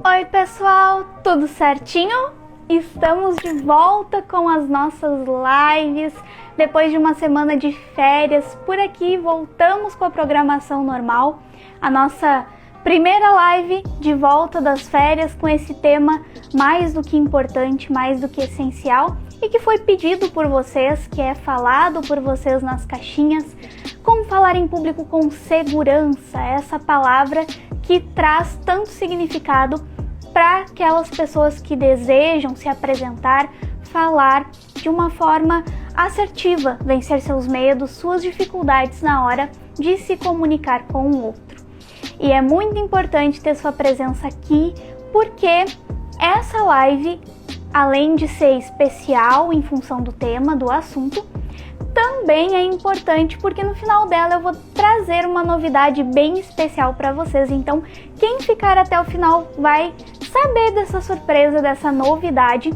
Oi pessoal, tudo certinho? Estamos de volta com as nossas lives. Depois de uma semana de férias por aqui, voltamos com a programação normal. A nossa primeira live de volta das férias com esse tema mais do que importante, mais do que essencial e que foi pedido por vocês, que é falado por vocês nas caixinhas. Como falar em público com segurança, essa palavra que traz tanto significado para aquelas pessoas que desejam se apresentar, falar de uma forma assertiva, vencer seus medos, suas dificuldades na hora de se comunicar com o outro. E é muito importante ter sua presença aqui, porque essa live, além de ser especial em função do tema, do assunto, também é importante porque no final dela eu vou trazer uma novidade bem especial para vocês. Então, quem ficar até o final vai saber dessa surpresa, dessa novidade,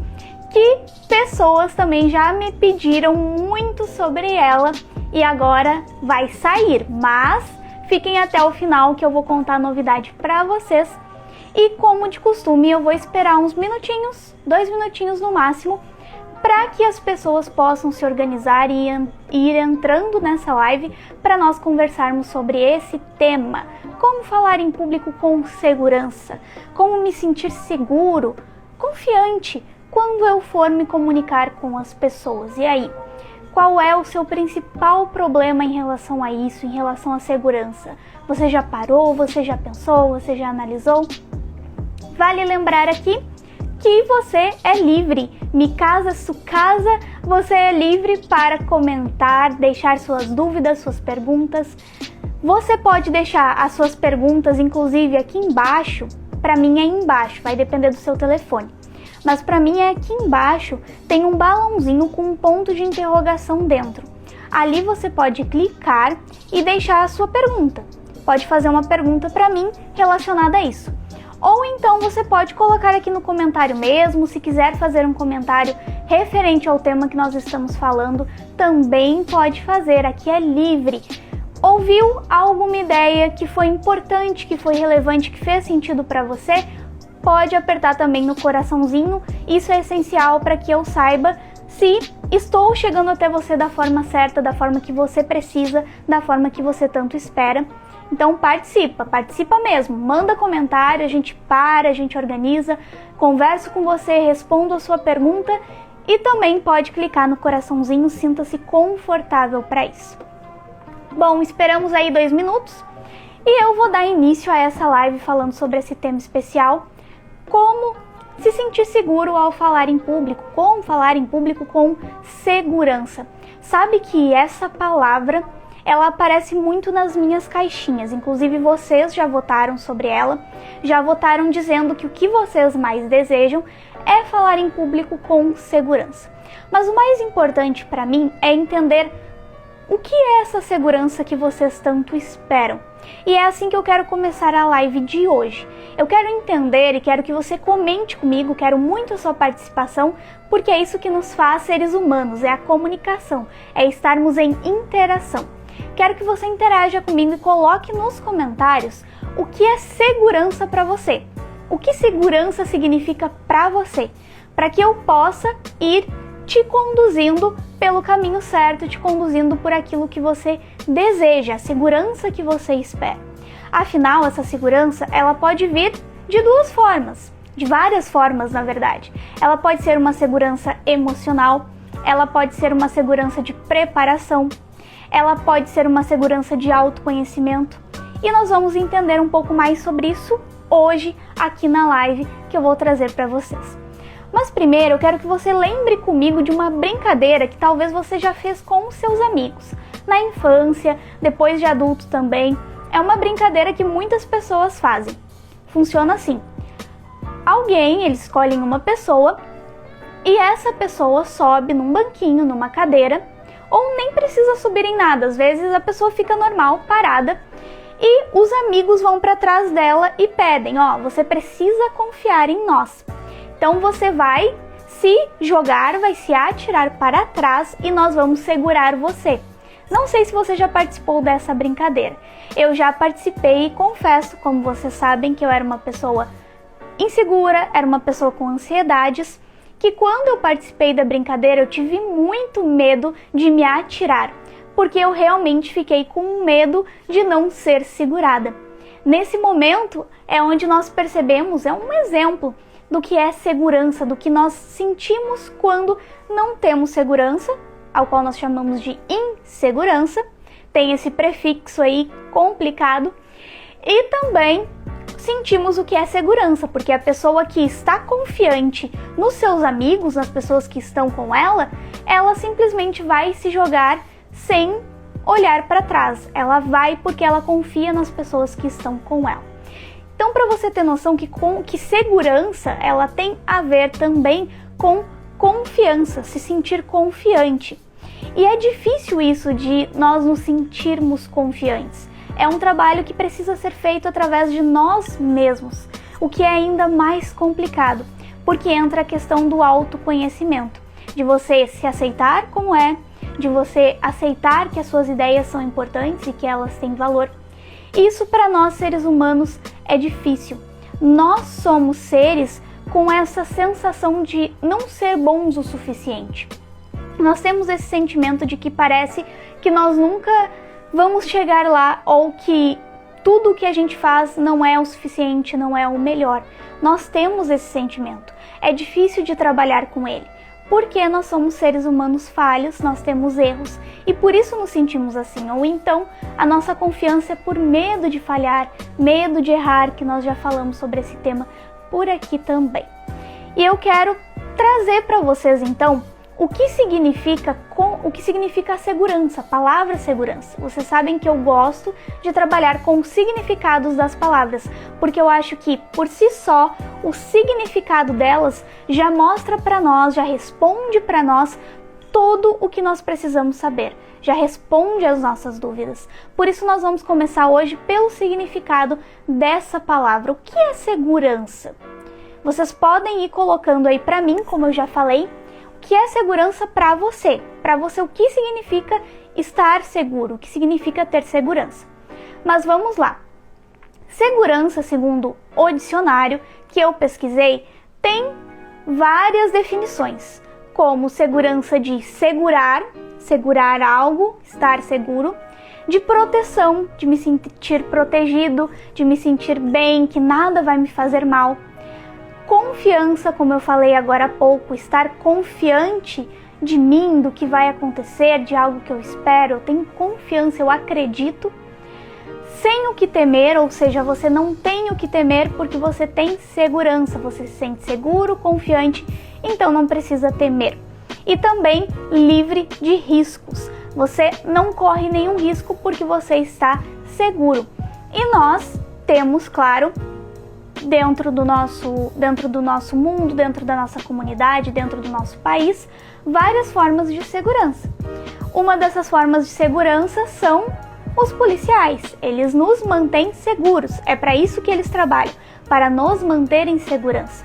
que pessoas também já me pediram muito sobre ela e agora vai sair. Mas fiquem até o final que eu vou contar a novidade para vocês. E como de costume, eu vou esperar uns minutinhos, 2 minutinhos no máximo, para que as pessoas possam se organizar e ir entrando nessa live para nós conversarmos sobre esse tema. Como falar em público com segurança, como me sentir seguro, confiante quando eu for me comunicar com as pessoas. E aí, qual é o seu principal problema em relação a isso, em relação à segurança? Você já parou, você já pensou, você já analisou? Vale lembrar aqui que você é livre. Mi casa, su casa, você é livre para comentar, deixar suas dúvidas, suas perguntas. Você pode deixar as suas perguntas, inclusive aqui embaixo. Para mim é embaixo, vai depender do seu telefone. Mas para mim é aqui embaixo, tem um balãozinho com um ponto de interrogação dentro. Ali você pode clicar e deixar a sua pergunta. Pode fazer uma pergunta para mim relacionada a isso. Ou então você pode colocar aqui no comentário mesmo, se quiser fazer um comentário referente ao tema que nós estamos falando, também pode fazer, aqui é livre. Ouviu alguma ideia que foi importante, que foi relevante, que fez sentido para você? Pode apertar também no coraçãozinho, isso é essencial para que eu saiba se estou chegando até você da forma certa, da forma que você precisa, da forma que você tanto espera. Então participa mesmo, manda comentário, a gente para, a gente organiza, converso com você, respondo a sua pergunta e também pode clicar no coraçãozinho, sinta-se confortável para isso. Bom, esperamos aí 2 minutos e eu vou dar início a essa live falando sobre esse tema especial, como se sentir seguro ao falar em público, como falar em público com segurança. Sabe que essa palavra ela aparece muito nas minhas caixinhas, inclusive vocês já votaram sobre ela, já votaram dizendo que o que vocês mais desejam é falar em público com segurança. Mas o mais importante para mim é entender o que é essa segurança que vocês tanto esperam. E é assim que eu quero começar a live de hoje. Eu quero entender e quero que você comente comigo, quero muito a sua participação, porque é isso que nos faz seres humanos, é a comunicação, é estarmos em interação. Quero que você interaja comigo e coloque nos comentários o que é segurança para você. O que segurança significa para você, para que eu possa ir te conduzindo pelo caminho certo, te conduzindo por aquilo que você deseja, a segurança que você espera. Afinal, essa segurança, ela pode vir de 2 formas, de várias formas, na verdade. Ela pode ser uma segurança emocional, ela pode ser uma segurança de preparação, ela pode ser uma segurança de autoconhecimento e nós vamos entender um pouco mais sobre isso hoje aqui na live que eu vou trazer para vocês. Mas primeiro eu quero que você lembre comigo de uma brincadeira que talvez você já fez com os seus amigos, na infância, depois de adulto também. É uma brincadeira que muitas pessoas fazem. Funciona assim: eles escolhem uma pessoa e essa pessoa sobe num banquinho, numa cadeira, ou nem precisa subir em nada, às vezes a pessoa fica normal, parada, e os amigos vão para trás dela e pedem, você precisa confiar em nós. Então você vai se jogar, vai se atirar para trás e nós vamos segurar você. Não sei se você já participou dessa brincadeira. Eu já participei e confesso, como vocês sabem, que eu era uma pessoa insegura, era uma pessoa com ansiedades, que quando eu participei da brincadeira eu tive muito medo de me atirar, porque eu realmente fiquei com medo de não ser segurada. Nesse momento é onde nós percebemos, é um exemplo do que é segurança, do que nós sentimos quando não temos segurança, ao qual nós chamamos de insegurança, tem esse prefixo aí complicado, e também sentimos o que é segurança, porque a pessoa que está confiante nos seus amigos, nas pessoas que estão com ela, ela simplesmente vai se jogar sem olhar para trás. Ela vai porque ela confia nas pessoas que estão com ela. Então, para você ter noção que segurança, ela tem a ver também com confiança, se sentir confiante. E é difícil isso de nós nos sentirmos confiantes. É um trabalho que precisa ser feito através de nós mesmos, o que é ainda mais complicado, porque entra a questão do autoconhecimento, de você se aceitar como é, de você aceitar que as suas ideias são importantes e que elas têm valor. Isso para nós seres humanos é difícil. Nós somos seres com essa sensação de não ser bons o suficiente. Nós temos esse sentimento de que parece que nós nunca vamos chegar lá, ou que tudo o que a gente faz não é o suficiente, não é o melhor. Nós temos esse sentimento. É difícil de trabalhar com ele, porque nós somos seres humanos falhos, nós temos erros e por isso nos sentimos assim. Ou então a nossa confiança é por medo de falhar, medo de errar, que nós já falamos sobre esse tema por aqui também. E eu quero trazer para vocês então o que significa a segurança, a palavra segurança. Vocês sabem que eu gosto de trabalhar com os significados das palavras, porque eu acho que por si só o significado delas já mostra para nós, já responde para nós tudo o que nós precisamos saber, já responde às nossas dúvidas. Por isso nós vamos começar hoje pelo significado dessa palavra. O que é segurança? Vocês podem ir colocando aí para mim, como eu já falei, o que é segurança para você? Para você, o que significa estar seguro? O que significa ter segurança? Mas vamos lá. Segurança, segundo o dicionário que eu pesquisei, tem várias definições, como segurança de segurar algo, estar seguro, de proteção, de me sentir protegido, de me sentir bem, que nada vai me fazer mal. Confiança, como eu falei agora há pouco, estar confiante de mim, do que vai acontecer, de algo que eu espero, eu tenho confiança, eu acredito. Sem o que temer, ou seja, você não tem o que temer porque você tem segurança, você se sente seguro, confiante, então não precisa temer. E também livre de riscos, você não corre nenhum risco porque você está seguro. E nós temos, claro, dentro do nosso mundo, dentro da nossa comunidade, dentro do nosso país, várias formas de segurança. Uma dessas formas de segurança são os policiais. Eles nos mantêm seguros, é para isso que eles trabalham, para nos manter em segurança.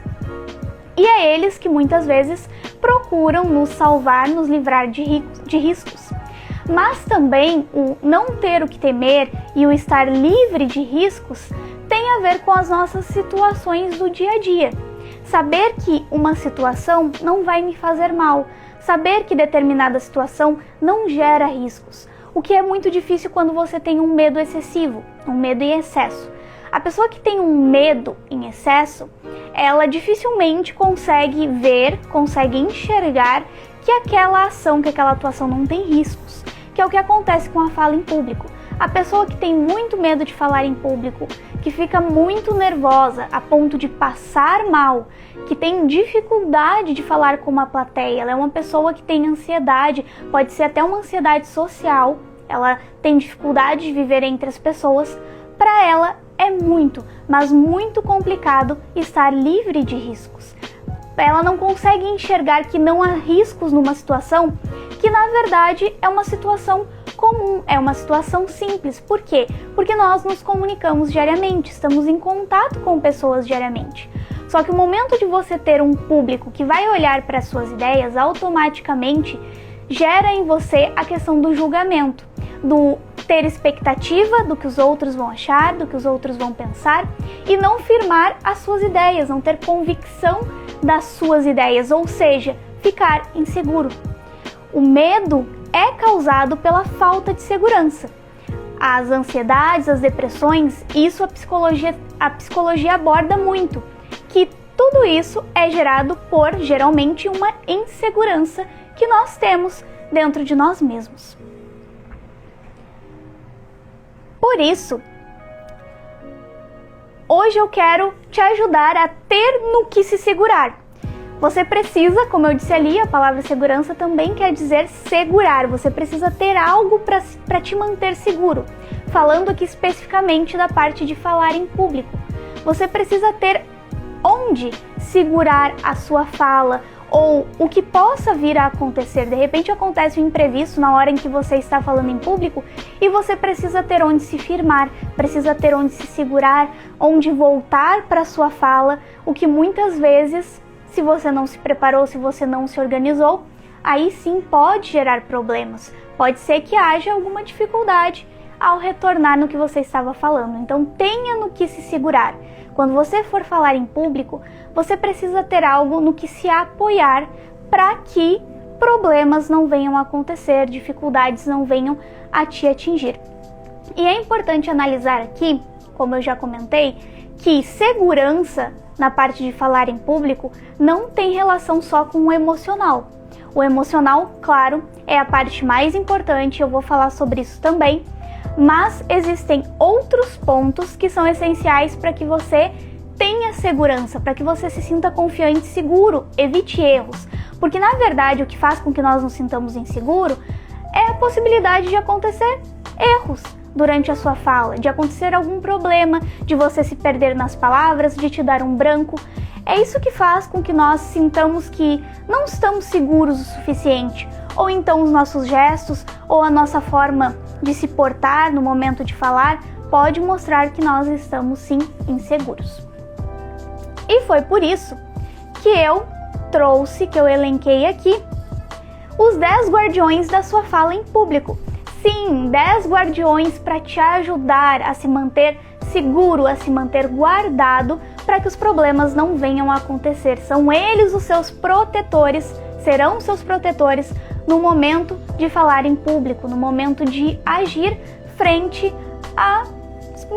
E é eles que muitas vezes procuram nos salvar, nos livrar de riscos. Mas também o não ter o que temer e o estar livre de riscos tem a ver com as nossas situações do dia a dia. Saber que uma situação não vai me fazer mal, saber que determinada situação não gera riscos, o que é muito difícil quando você tem um medo excessivo, um medo em excesso. A pessoa que tem um medo em excesso, ela dificilmente consegue ver, consegue enxergar que aquela ação, que aquela atuação não tem riscos, que é o que acontece com a fala em público. A pessoa que tem muito medo de falar em público, que fica muito nervosa a ponto de passar mal, que tem dificuldade de falar com uma plateia, ela é uma pessoa que tem ansiedade, pode ser até uma ansiedade social, ela tem dificuldade de viver entre as pessoas, para ela é muito, mas muito complicado estar livre de riscos. Ela não consegue enxergar que não há riscos numa situação que na verdade é uma situação comum, é uma situação simples. Por quê? Porque nós nos comunicamos diariamente, estamos em contato com pessoas diariamente. Só que o momento de você ter um público que vai olhar para as suas ideias, automaticamente gera em você a questão do julgamento, do ter expectativa do que os outros vão achar, do que os outros vão pensar e não firmar as suas ideias, não ter convicção das suas ideias, ou seja, ficar inseguro. O medo é causado pela falta de segurança. As ansiedades, as depressões, isso a psicologia aborda muito, que tudo isso é gerado por, geralmente, uma insegurança que nós temos dentro de nós mesmos. Por isso, hoje eu quero te ajudar a ter no que se segurar. Você precisa, como eu disse ali, a palavra segurança também quer dizer segurar. Você precisa ter algo para te manter seguro. Falando aqui especificamente da parte de falar em público. Você precisa ter onde segurar a sua fala ou o que possa vir a acontecer. De repente acontece um imprevisto na hora em que você está falando em público e você precisa ter onde se firmar, precisa ter onde se segurar, onde voltar para a sua fala, o que muitas vezes, se você não se preparou, se você não se organizou, aí sim pode gerar problemas. Pode ser que haja alguma dificuldade ao retornar no que você estava falando. Então tenha no que se segurar. Quando você for falar em público, você precisa ter algo no que se apoiar para que problemas não venham a acontecer, dificuldades não venham a te atingir. E é importante analisar aqui, como eu já comentei, que segurança na parte de falar em público não tem relação só com o emocional. O emocional, claro, é a parte mais importante, eu vou falar sobre isso também, mas existem outros pontos que são essenciais para que você tenha segurança, para que você se sinta confiante e seguro, evite erros. Porque na verdade o que faz com que nós nos sintamos inseguros é a possibilidade de acontecer erros durante a sua fala, de acontecer algum problema, de você se perder nas palavras, de te dar um branco. É isso que faz com que nós sintamos que não estamos seguros o suficiente, ou então os nossos gestos, ou a nossa forma de se portar no momento de falar, pode mostrar que nós estamos sim inseguros. E foi por isso que eu elenquei aqui os 10 guardiões da sua fala em público. Sim, 10 guardiões para te ajudar a se manter seguro, a se manter guardado, para que os problemas não venham a acontecer. São eles os seus protetores, serão seus protetores no momento de falar em público, no momento de agir frente a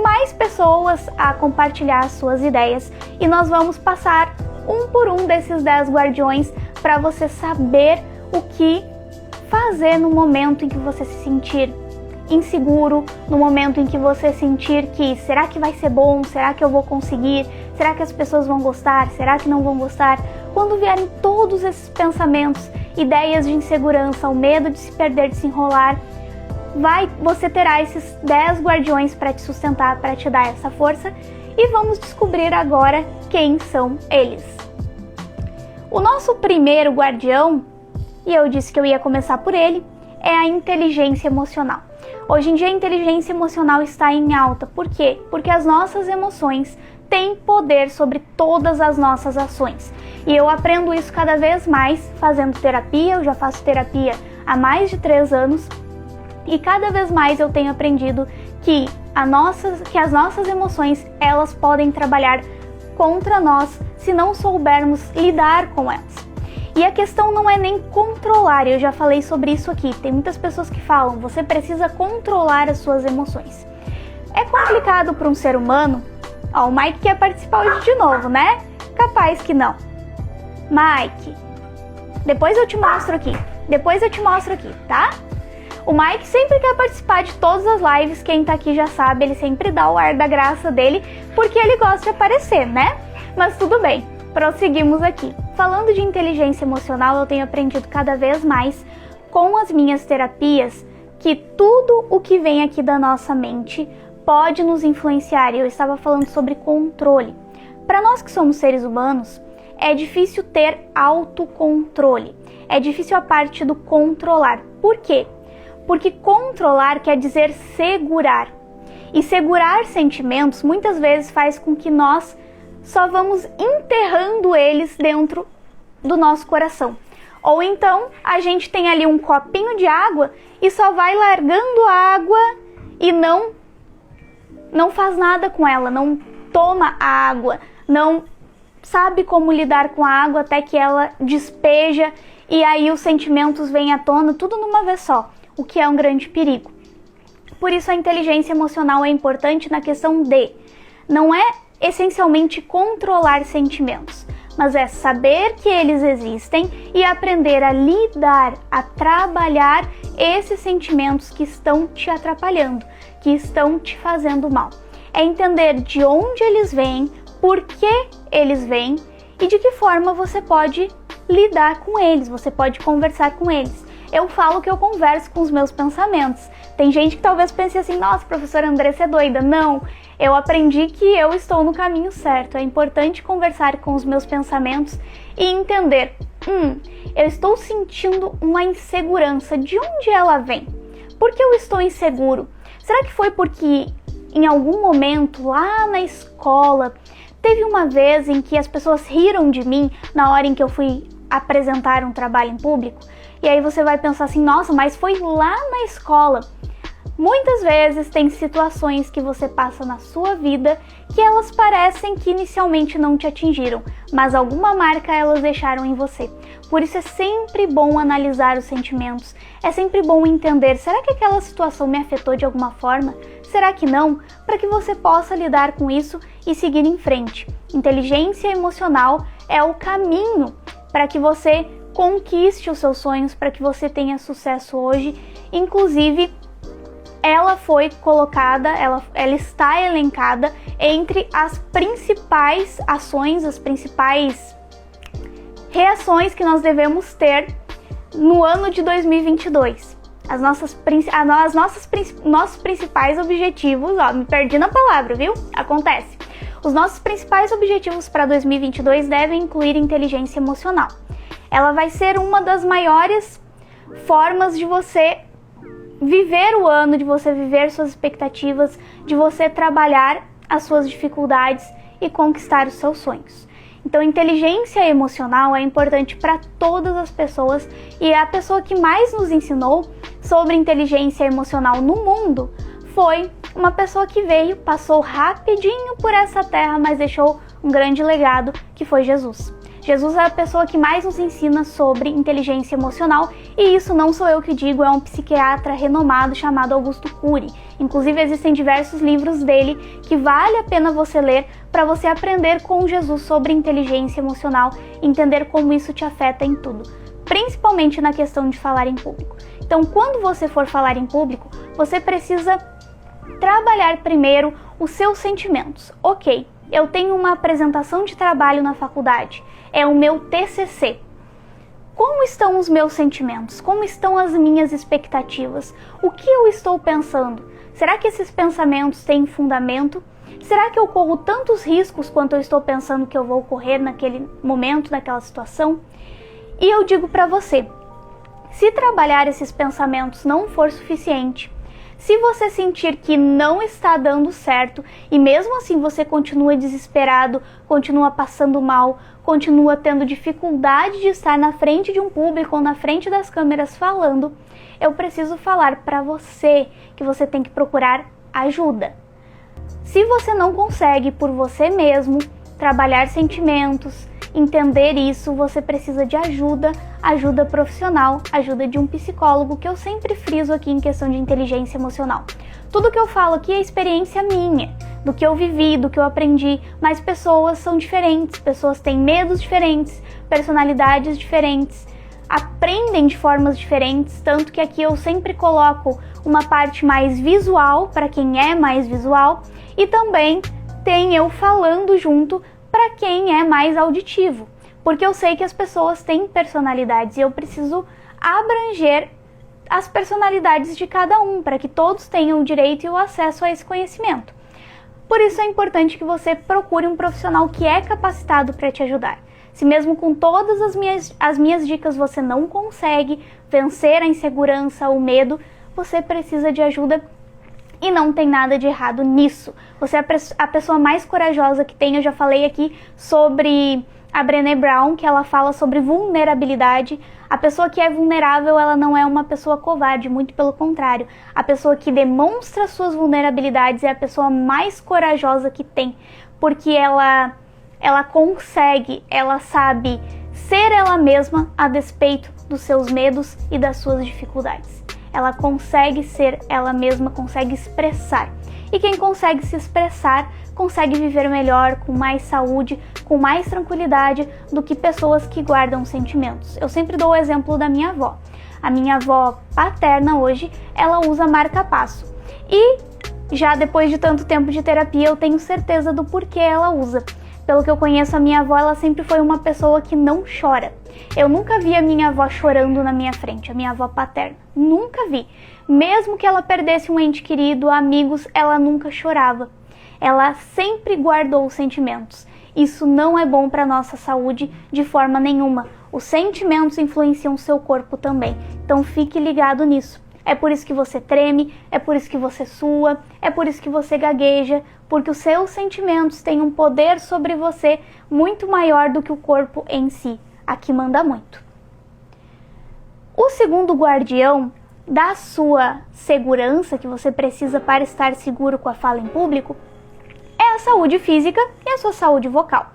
mais pessoas, a compartilhar suas ideias. E nós vamos passar um por um desses 10 guardiões para você saber o que fazer no momento em que você se sentir inseguro, no momento em que você sentir que será que vai ser bom, será que eu vou conseguir, será que as pessoas vão gostar, será que não vão gostar. Quando vierem todos esses pensamentos, ideias de insegurança, o medo de se perder, de se enrolar, você terá esses 10 guardiões para te sustentar, para te dar essa força, e vamos descobrir agora quem são eles. O nosso primeiro guardião, e eu disse que eu ia começar por ele, é a inteligência emocional. Hoje em dia a inteligência emocional está em alta. Por quê? Porque as nossas emoções têm poder sobre todas as nossas ações. E eu aprendo isso cada vez mais fazendo terapia. Eu já faço terapia há mais de 3 anos. E cada vez mais eu tenho aprendido que as nossas emoções, elas podem trabalhar contra nós se não soubermos lidar com elas. E a questão não é nem controlar, eu já falei sobre isso aqui. Tem muitas pessoas que falam, você precisa controlar as suas emoções. É complicado para um ser humano. Ó, o Mike quer participar hoje de novo, né? Capaz que não. Mike, depois eu te mostro aqui, tá? O Mike sempre quer participar de todas as lives, quem tá aqui já sabe, ele sempre dá o ar da graça dele, porque ele gosta de aparecer, né? Mas tudo bem, prosseguimos aqui. Falando de inteligência emocional, eu tenho aprendido cada vez mais com as minhas terapias que tudo o que vem aqui da nossa mente pode nos influenciar. E eu estava falando sobre controle. Para nós que somos seres humanos, é difícil ter autocontrole. É difícil a parte do controlar. Por quê? Porque controlar quer dizer segurar. E segurar sentimentos muitas vezes faz com que nós só vamos enterrando eles dentro do nosso coração. Ou então a gente tem ali um copinho de água e só vai largando água e não faz nada com ela, não toma a água, não sabe como lidar com a água até que ela despeja e aí os sentimentos vêm à tona, tudo numa vez só, o que é um grande perigo. Por isso a inteligência emocional é importante na questão de, não é essencialmente controlar sentimentos, mas é saber que eles existem e aprender a lidar, a trabalhar esses sentimentos que estão te atrapalhando, que estão te fazendo mal. É entender de onde eles vêm, por que eles vêm e de que forma você pode lidar com eles, você pode conversar com eles. Eu falo que eu converso com os meus pensamentos. Tem gente que talvez pense assim, nossa, professora Andressa é doida. Não, eu aprendi que eu estou no caminho certo. É importante conversar com os meus pensamentos e entender, eu estou sentindo uma insegurança. De onde ela vem? Por que eu estou inseguro? Será que foi porque em algum momento lá na escola teve uma vez em que as pessoas riram de mim na hora em que eu fui apresentar um trabalho em público? E aí você vai pensar assim, nossa, mas foi lá na escola. Muitas vezes tem situações que você passa na sua vida que elas parecem que inicialmente não te atingiram, mas alguma marca elas deixaram em você. Por isso é sempre bom analisar os sentimentos, é sempre bom entender, será que aquela situação me afetou de alguma forma? Será que não? Para que você possa lidar com isso e seguir em frente. Inteligência emocional é o caminho para que você conquiste os seus sonhos, para que você tenha sucesso hoje. Inclusive, ela foi colocada, ela está elencada entre as principais ações, as principais reações que nós devemos ter no ano de 2022. Nossos principais objetivos, me perdi na palavra, viu? Acontece. Os nossos principais objetivos para 2022 devem incluir inteligência emocional. Ela vai ser uma das maiores formas de você viver o ano, de você viver suas expectativas, de você trabalhar as suas dificuldades e conquistar os seus sonhos. Então, inteligência emocional é importante para todas as pessoas e a pessoa que mais nos ensinou sobre inteligência emocional no mundo foi uma pessoa que veio, passou rapidinho por essa terra, mas deixou um grande legado, que foi Jesus. Jesus é a pessoa que mais nos ensina sobre inteligência emocional e isso não sou eu que digo, é um psiquiatra renomado chamado Augusto Cury. Inclusive existem diversos livros dele que vale a pena você ler para você aprender com Jesus sobre inteligência emocional e entender como isso te afeta em tudo, principalmente na questão de falar em público. Então, quando você for falar em público, você precisa trabalhar primeiro os seus sentimentos. Ok, eu tenho uma apresentação de trabalho na faculdade, é o meu TCC. Como estão os meus sentimentos? Como estão as minhas expectativas? O que eu estou pensando? Será que esses pensamentos têm fundamento? Será que eu corro tantos riscos quanto eu estou pensando que eu vou correr naquele momento, naquela situação? E eu digo para você, se trabalhar esses pensamentos não for suficiente, se você sentir que não está dando certo e mesmo assim você continua desesperado, continua passando mal, continua tendo dificuldade de estar na frente de um público ou na frente das câmeras falando, eu preciso falar para você que você tem que procurar ajuda. Se você não consegue por você mesmo trabalhar sentimentos, entender isso, você precisa de ajuda profissional, ajuda de um psicólogo, que eu sempre friso aqui em questão de inteligência emocional. Tudo que eu falo aqui é experiência minha, do que eu vivi, do que eu aprendi, mas pessoas são diferentes, pessoas têm medos diferentes, personalidades diferentes, aprendem de formas diferentes, tanto que aqui eu sempre coloco uma parte mais visual, para quem é mais visual, e também tem eu falando junto para quem é mais auditivo, porque eu sei que as pessoas têm personalidades e eu preciso abranger as personalidades de cada um, para que todos tenham o direito e o acesso a esse conhecimento. Por isso é importante que você procure um profissional que é capacitado para te ajudar. Se mesmo com todas as minhas dicas você não consegue vencer a insegurança, o medo, você precisa de ajuda E não tem nada de errado nisso. Você é a pessoa mais corajosa que tem. Eu já falei aqui sobre a Brené Brown, que ela fala sobre vulnerabilidade. A pessoa que é vulnerável, ela não é uma pessoa covarde, muito pelo contrário. A pessoa que demonstra suas vulnerabilidades é a pessoa mais corajosa que tem, porque ela consegue, ela sabe ser ela mesma a despeito dos seus medos e das suas dificuldades. Ela consegue ser ela mesma, consegue expressar. E quem consegue se expressar, consegue viver melhor, com mais saúde, com mais tranquilidade do que pessoas que guardam sentimentos. Eu sempre dou o exemplo da minha avó. A minha avó paterna hoje, ela usa marca-passo. E já depois de tanto tempo de terapia, eu tenho certeza do porquê ela usa. Pelo que eu conheço, a minha avó, ela sempre foi uma pessoa que não chora. Eu nunca vi a minha avó chorando na minha frente, a minha avó paterna. Nunca vi. Mesmo que ela perdesse um ente querido, amigos, ela nunca chorava. Ela sempre guardou os sentimentos. Isso não é bom para nossa saúde de forma nenhuma. Os sentimentos influenciam o seu corpo também. Então fique ligado nisso. É por isso que você treme, é por isso que você sua, é por isso que você gagueja, porque os seus sentimentos têm um poder sobre você muito maior do que o corpo em si. Aqui manda muito. O segundo guardião da sua segurança que você precisa para estar seguro com a fala em público é a saúde física e a sua saúde vocal.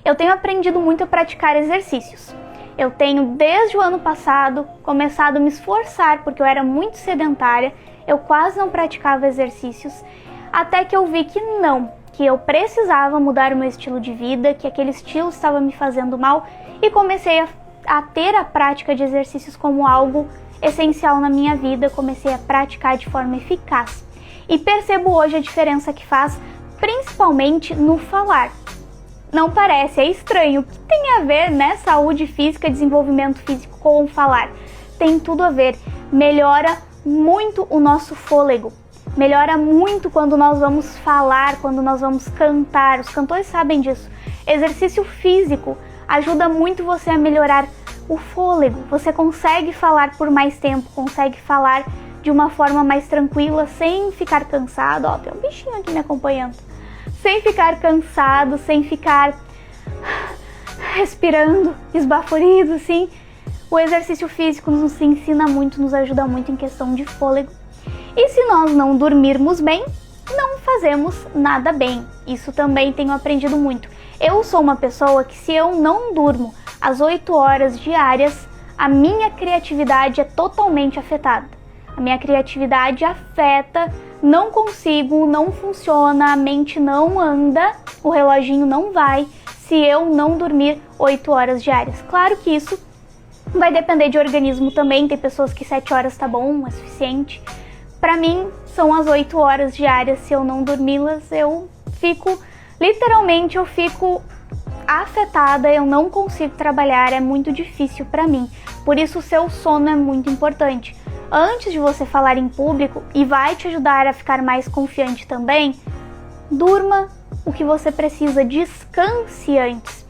Eu tenho aprendido muito a praticar exercícios. Eu tenho, desde o ano passado, começado a me esforçar, porque eu era muito sedentária, eu quase não praticava exercícios, até que eu vi que não, que eu precisava mudar o meu estilo de vida, que aquele estilo estava me fazendo mal, e comecei a ter a prática de exercícios como algo essencial na minha vida, comecei a praticar de forma eficaz. E percebo hoje a diferença que faz, principalmente no falar. Não parece, é estranho. O que tem a ver, né, saúde física, desenvolvimento físico com falar? Tem tudo a ver. Melhora muito o nosso fôlego. Melhora muito quando nós vamos falar, quando nós vamos cantar. Os cantores sabem disso. Exercício físico ajuda muito você a melhorar o fôlego. Você consegue falar por mais tempo, consegue falar de uma forma mais tranquila, sem ficar cansado. Ó, tem um bichinho aqui me acompanhando. Sem ficar cansado, sem ficar respirando, esbaforido, assim. O exercício físico nos ensina muito, nos ajuda muito em questão de fôlego. E se nós não dormirmos bem, não fazemos nada bem. Isso também tenho aprendido muito. Eu sou uma pessoa que, se eu não durmo às 8 horas diárias, a minha criatividade é totalmente afetada. A minha criatividade afeta, não consigo, não funciona, a mente não anda, o reloginho não vai se eu não dormir 8 horas diárias. Claro que isso vai depender de organismo também, tem pessoas que 7 horas tá bom, é suficiente. Pra mim, são as 8 horas diárias, se eu não dormi-las, eu fico afetada, eu não consigo trabalhar, é muito difícil pra mim. Por isso o seu sono é muito importante. Antes de você falar em público, e vai te ajudar a ficar mais confiante também, durma o que você precisa, descanse antes.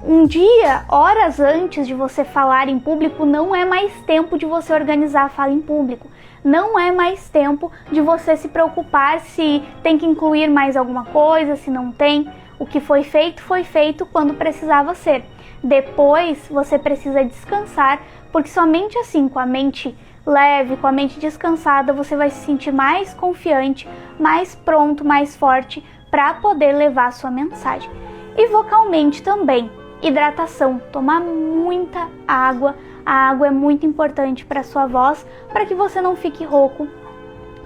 Um dia, horas antes de você falar em público, não é mais tempo de você organizar a fala em público. Não é mais tempo de você se preocupar se tem que incluir mais alguma coisa, se não tem. O que foi feito quando precisava ser. Depois, você precisa descansar, porque somente assim, com a mente leve, com a mente descansada, você vai se sentir mais confiante, mais pronto, mais forte para poder levar a sua mensagem. E vocalmente também, hidratação, tomar muita água. A água é muito importante para a sua voz, para que você não fique rouco,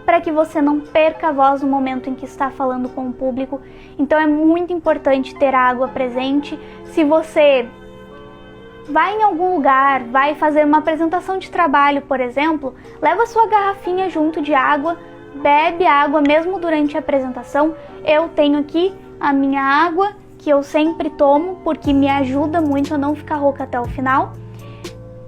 para que você não perca a voz no momento em que está falando com o público. Então é muito importante ter água presente. Se você vai em algum lugar, vai fazer uma apresentação de trabalho, por exemplo, leva sua garrafinha junto de água, bebe água mesmo durante a apresentação. Eu tenho aqui a minha água, que eu sempre tomo, porque me ajuda muito a não ficar rouca até o final.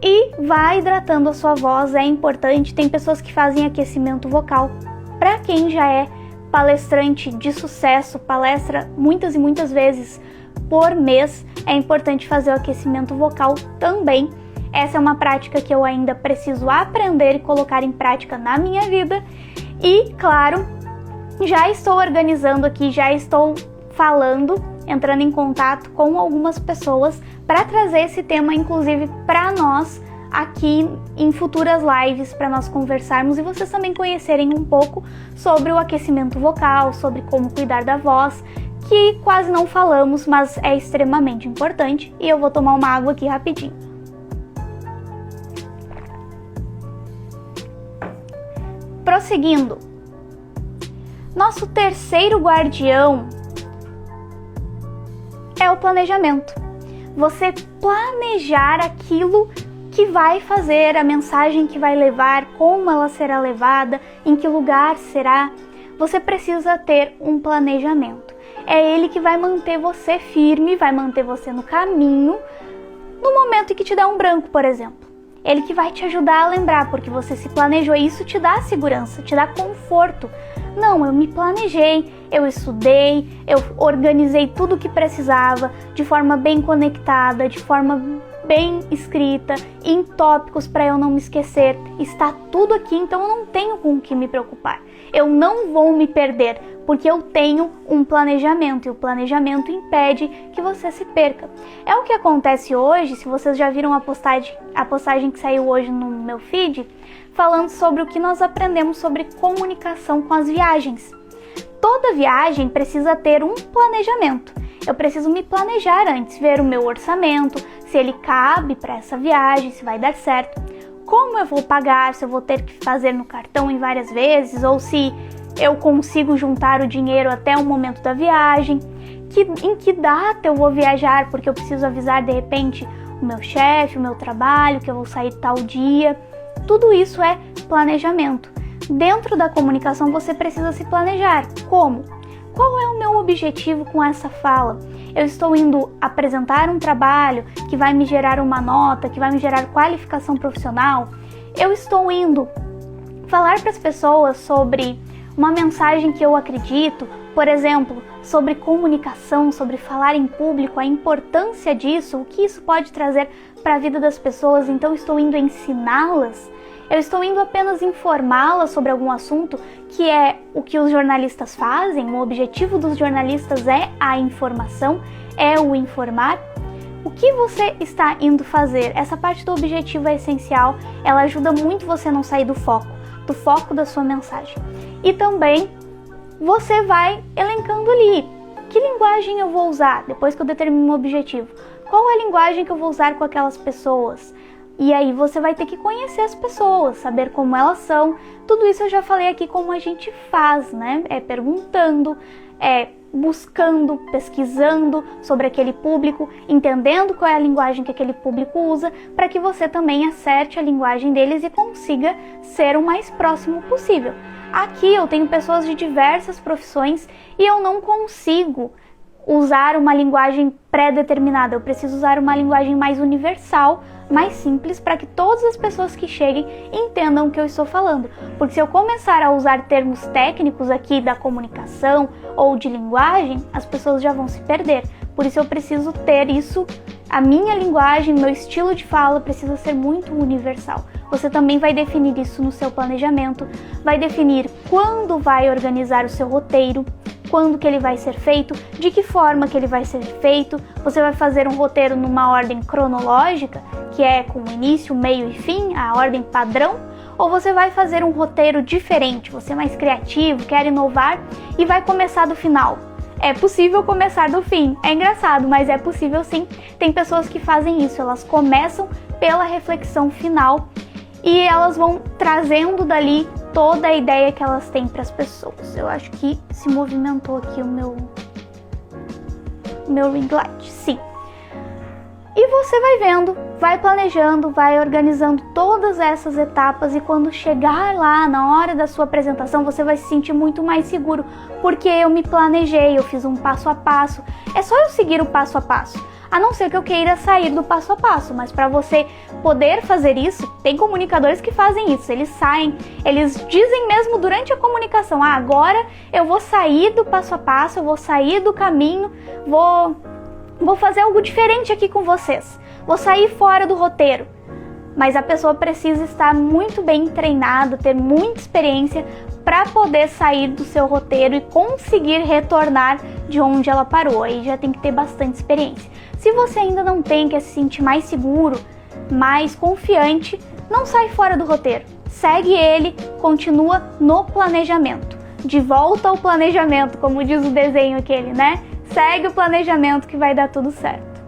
E vai hidratando a sua voz, é importante. Tem pessoas que fazem aquecimento vocal. Para quem já é palestrante de sucesso, palestra muitas e muitas vezes por mês, é importante fazer o aquecimento vocal também. Essa é uma prática que eu ainda preciso aprender e colocar em prática na minha vida. E, claro, já estou organizando aqui, já estou falando, entrando em contato com algumas pessoas para trazer esse tema, inclusive, para nós aqui em futuras lives, para nós conversarmos e vocês também conhecerem um pouco sobre o aquecimento vocal, sobre como cuidar da voz, que quase não falamos, mas é extremamente importante. E eu vou tomar uma água aqui rapidinho. Prosseguindo, nosso terceiro guardião é o planejamento. Você planejar aquilo que vai fazer, a mensagem que vai levar, como ela será levada, em que lugar será. Você precisa ter um planejamento. É ele que vai manter você firme, vai manter você no caminho, no momento em que te dá um branco, por exemplo. Ele que vai te ajudar a lembrar, porque você se planejou, e isso te dá segurança, te dá conforto. Não, eu me planejei, eu estudei, eu organizei tudo o que precisava, de forma bem conectada, de forma bem escrita, em tópicos para eu não me esquecer. Está tudo aqui, então eu não tenho com o que me preocupar. Eu não vou me perder, porque eu tenho um planejamento, e o planejamento impede que você se perca. É o que acontece hoje, se vocês já viram a postagem que saiu hoje no meu feed, falando sobre o que nós aprendemos sobre comunicação com as viagens. Toda viagem precisa ter um planejamento. Eu preciso me planejar antes, ver o meu orçamento, se ele cabe para essa viagem, se vai dar certo, como eu vou pagar, se eu vou ter que fazer no cartão em várias vezes, ou se eu consigo juntar o dinheiro até o momento da viagem, em que data eu vou viajar, porque eu preciso avisar de repente o meu chefe, o meu trabalho, que eu vou sair tal dia. Tudo isso é planejamento. Dentro da comunicação você precisa se planejar. Como? Qual é o meu objetivo com essa fala? Eu estou indo apresentar um trabalho que vai me gerar uma nota, que vai me gerar qualificação profissional? Eu estou indo falar para as pessoas sobre uma mensagem que eu acredito, por exemplo, sobre comunicação, sobre falar em público, a importância disso, o que isso pode trazer para a vida das pessoas, então estou indo ensiná-las? Eu estou indo apenas informá-las sobre algum assunto, que é o que os jornalistas fazem, o objetivo dos jornalistas é a informação, é o informar? O que você está indo fazer? Essa parte do objetivo é essencial, ela ajuda muito você não sair do foco da sua mensagem. E também você vai elencando ali, que linguagem eu vou usar depois que eu determino o objetivo? Qual é a linguagem que eu vou usar com aquelas pessoas? E aí você vai ter que conhecer as pessoas, saber como elas são. Tudo isso eu já falei aqui como a gente faz, né? É perguntando, é buscando, pesquisando sobre aquele público, entendendo qual é a linguagem que aquele público usa, para que você também acerte a linguagem deles e consiga ser o mais próximo possível. Aqui eu tenho pessoas de diversas profissões e eu não consigo usar uma linguagem pré-determinada, eu preciso usar uma linguagem mais universal, mais simples, para que todas as pessoas que cheguem entendam o que eu estou falando. Porque se eu começar a usar termos técnicos aqui da comunicação ou de linguagem, as pessoas já vão se perder. Por isso eu preciso ter isso, a minha linguagem, meu estilo de fala precisa ser muito universal. Você também vai definir isso no seu planejamento, vai definir quando vai organizar o seu roteiro, quando que ele vai ser feito, de que forma que ele vai ser feito. Você vai fazer um roteiro numa ordem cronológica, que é com início, meio e fim, a ordem padrão, ou você vai fazer um roteiro diferente, você é mais criativo, quer inovar e vai começar do final. É possível começar do fim, é engraçado, mas é possível sim. Tem pessoas que fazem isso, elas começam pela reflexão final e elas vão trazendo dali toda a ideia que elas têm para as pessoas. Eu acho que se movimentou aqui o meu ring light, sim. E você vai vendo, vai planejando, vai organizando todas essas etapas e quando chegar lá na hora da sua apresentação, você vai se sentir muito mais seguro, porque eu me planejei, eu fiz um passo a passo. É só eu seguir o passo a passo. A não ser que eu queira sair do passo a passo, mas para você poder fazer isso, tem comunicadores que fazem isso, eles saem, eles dizem mesmo durante a comunicação, agora eu vou sair do passo a passo, eu vou sair do caminho, vou fazer algo diferente aqui com vocês, vou sair fora do roteiro. Mas a pessoa precisa estar muito bem treinada, ter muita experiência para poder sair do seu roteiro e conseguir retornar de onde ela parou. Aí já tem que ter bastante experiência. Se você ainda não tem, quer se sentir mais seguro, mais confiante, não sai fora do roteiro. Segue ele, continua no planejamento. De volta ao planejamento, como diz o desenho aquele, né? Segue o planejamento que vai dar tudo certo.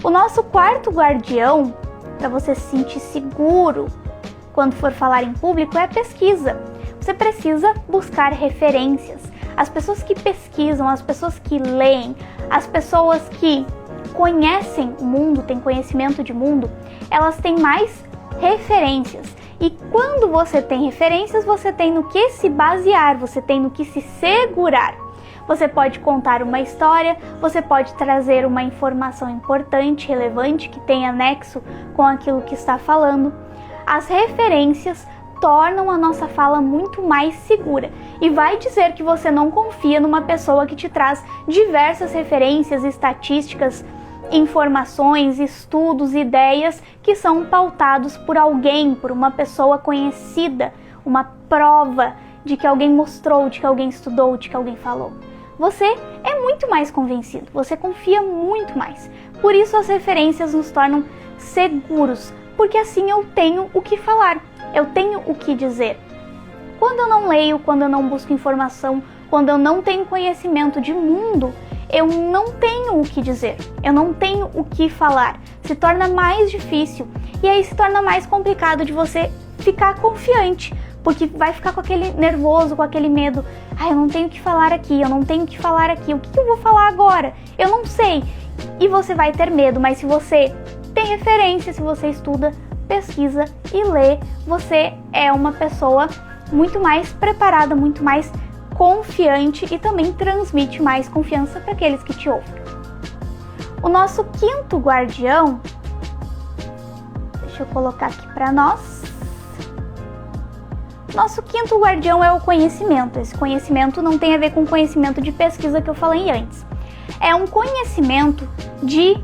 O nosso quarto guardião, para você se sentir seguro quando for falar em público, é a pesquisa. Você precisa buscar referências. As pessoas que pesquisam, as pessoas que leem, as pessoas que conhecem o mundo, têm conhecimento de mundo, elas têm mais referências. E quando você tem referências, você tem no que se basear, você tem no que se segurar. Você pode contar uma história, você pode trazer uma informação importante, relevante, que tenha nexo com aquilo que está falando. As referências tornam a nossa fala muito mais segura e vai dizer que você não confia numa pessoa que te traz diversas referências, estatísticas, informações, estudos, ideias que são pautados por alguém, por uma pessoa conhecida, uma prova de que alguém mostrou, de que alguém estudou, de que alguém falou. Você é muito mais convencido, você confia muito mais. Por isso as referências nos tornam seguros, porque assim eu tenho o que falar, eu tenho o que dizer. Quando eu não leio, quando eu não busco informação, quando eu não tenho conhecimento de mundo, eu não tenho o que dizer, eu não tenho o que falar. Se torna mais difícil e aí se torna mais complicado de você ficar confiante, porque vai ficar com aquele nervoso, com aquele medo. Eu não tenho o que falar aqui, eu não tenho o que falar aqui, o que eu vou falar agora? Eu não sei. E você vai ter medo, mas se você tem referência, se você estuda, pesquisa e lê, você é uma pessoa muito mais preparada, muito mais confiante e também transmite mais confiança para aqueles que te ouvem. O nosso quinto guardião, deixa eu colocar aqui para nós. Nosso quinto guardião é o conhecimento. Esse conhecimento não tem a ver com o conhecimento de pesquisa que eu falei antes. É um conhecimento de